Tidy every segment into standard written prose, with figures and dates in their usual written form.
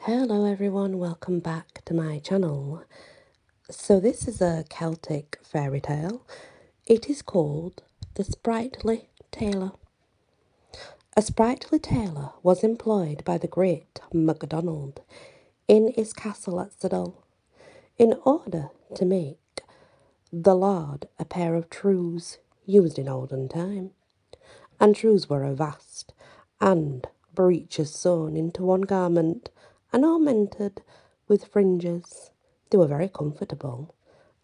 Hello everyone, welcome back to my channel. So this is a Celtic fairy tale. It is called The Sprightly Tailor. A sprightly tailor was employed by the great MacDonald in his castle at Siddle in order to make the lord a pair of trews used in olden time. And trews were a vast and breeches sewn into one garment and ornamented with fringes. They were very comfortable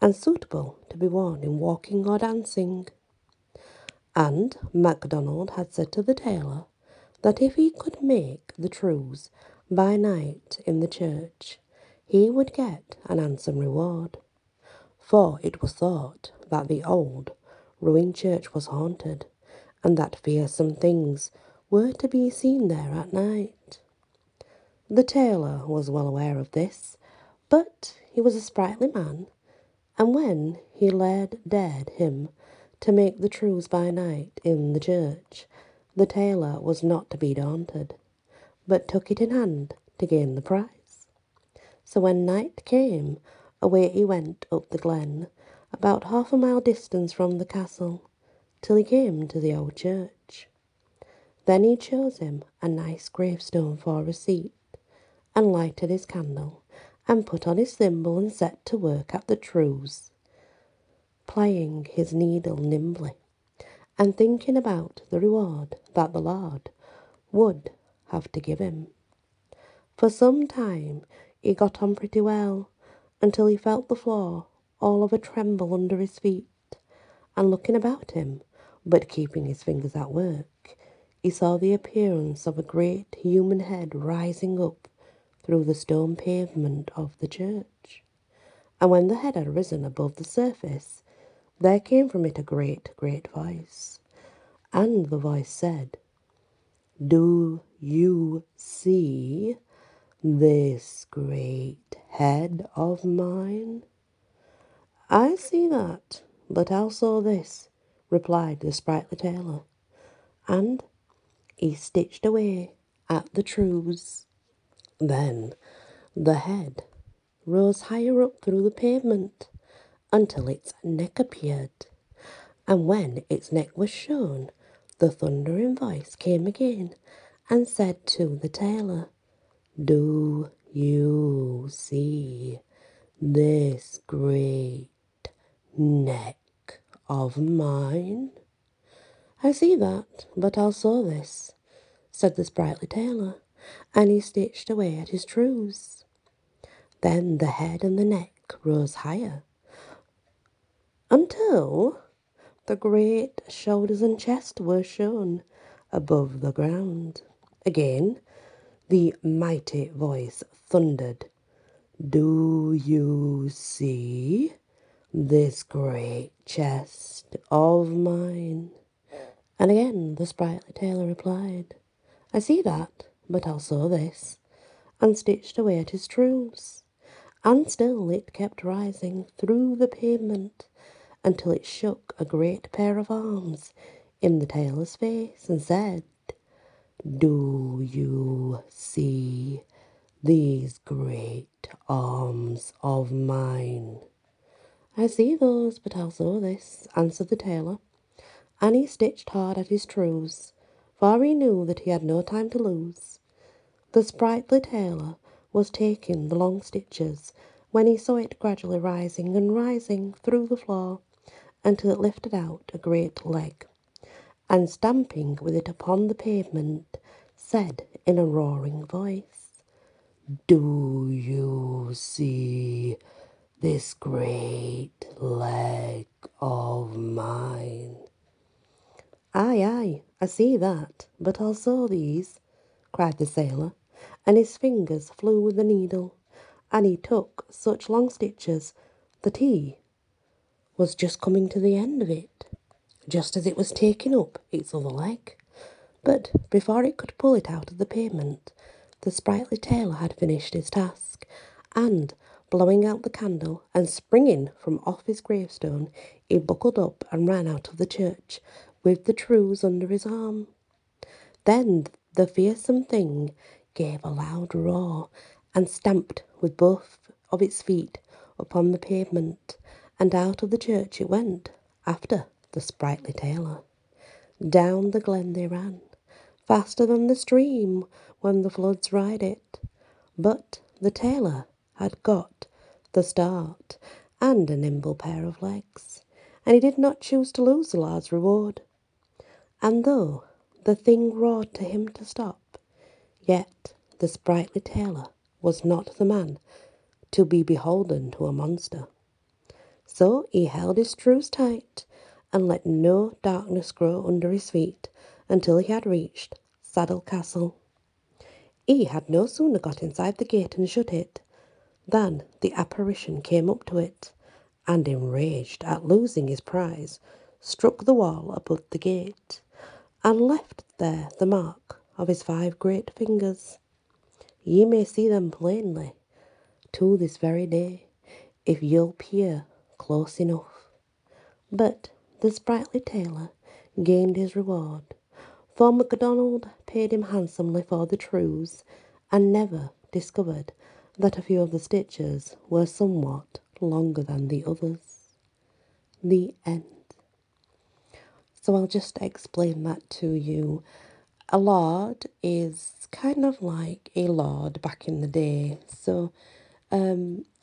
and suitable to be worn in walking or dancing. And MacDonald had said to the tailor that if he could make the trews by night in the church, he would get an handsome reward. For it was thought that the old, ruined church was haunted, and that fearsome things were to be seen there at night. The tailor was well aware of this, but he was a sprightly man, and when he dared him to make the trews by night in the church, the tailor was not to be daunted, but took it in hand to gain the prize. So when night came, away he went up the glen, about half a mile distance from the castle, till he came to the old church. Then he chose him a nice gravestone for a seat, and lighted his candle, and put on his thimble and set to work at the trews, plying his needle nimbly, and thinking about the reward that the Lord would have to give him. For some time he got on pretty well, until he felt the floor all of a tremble under his feet, and looking about him, but keeping his fingers at work, he saw the appearance of a great human head rising up through the stone pavement of the church. And when the head had risen above the surface, there came from it a great, great voice. And the voice said, "Do you see this great head of mine?" "I see that, but also this," replied the sprightly tailor, and he stitched away at the trews. Then the head rose higher up through the pavement until its neck appeared, and when its neck was shown, the thundering voice came again and said to the tailor, "Do you see this great neck of mine?" "I see that, but also this," said the sprightly tailor, and he stitched away at his trews. Then the head and the neck rose higher, until the great shoulders and chest were shown above the ground. Again, the mighty voice thundered, "Do you see this great chest of mine?" And again the sprightly tailor replied, "I see that, but also this," and stitched away at his trews. And still it kept rising through the pavement until it shook a great pair of arms in the tailor's face and said, "Do you see these great arms of mine?" "I see those, but also this," answered the tailor, and he stitched hard at his trews, for he knew that he had no time to lose. The sprightly tailor was taking the long stitches when he saw it gradually rising and rising through the floor until it lifted out a great leg, and stamping with it upon the pavement, said in a roaring voice, "Do you see this great leg of mine?" "Aye, aye, I see that, but also these," cried the sailor, and his fingers flew with the needle, and he took such long stitches that he was just coming to the end of it, just as it was taking up its other leg. But before it could pull it out of the pavement, the sprightly tailor had finished his task, and, blowing out the candle and springing from off his gravestone, he buckled up and ran out of the church with the trews under his arm. Then the fearsome thing gave a loud roar and stamped with both of its feet upon the pavement, and out of the church it went, after the sprightly tailor. Down the glen they ran, faster than the stream when the floods ride it. But the tailor had got the start, and a nimble pair of legs, and he did not choose to lose the lad's reward. And though the thing roared to him to stop, yet the sprightly tailor was not the man to be beholden to a monster. So he held his trews tight, and let no darkness grow under his feet until he had reached Saddle Castle. He had no sooner got inside the gate and shut it, than the apparition came up to it, and enraged at losing his prize, struck the wall above the gate, and left there the mark of his 5 great fingers. Ye may see them plainly to this very day, if you'll peer close enough. But the sprightly tailor gained his reward, for MacDonald paid him handsomely for the trews, and never discovered that a few of the stitches were somewhat longer than the others. The end. So I'll just explain that to you. A lord is kind of like a lord back in the day, so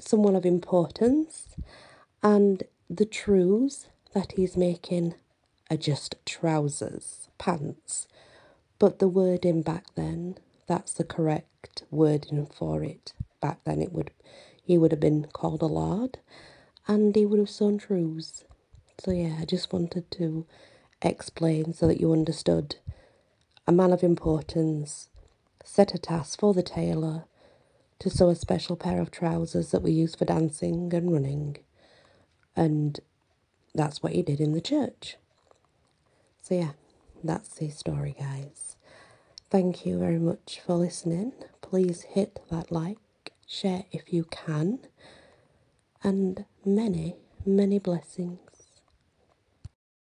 someone of importance, and the trews that he's making are just trousers, pants. But the wording back then, that's the correct wording for it. Back then he would have been called a lord, and he would have sewn trews. So yeah, I just wanted to explain so that you understood. A man of importance set a task for the tailor to sew a special pair of trousers that were used for dancing and running, and that's what he did in the church. So yeah, that's the story, guys. Thank you very much for listening. Please hit that like, share if you can, and many, many blessings.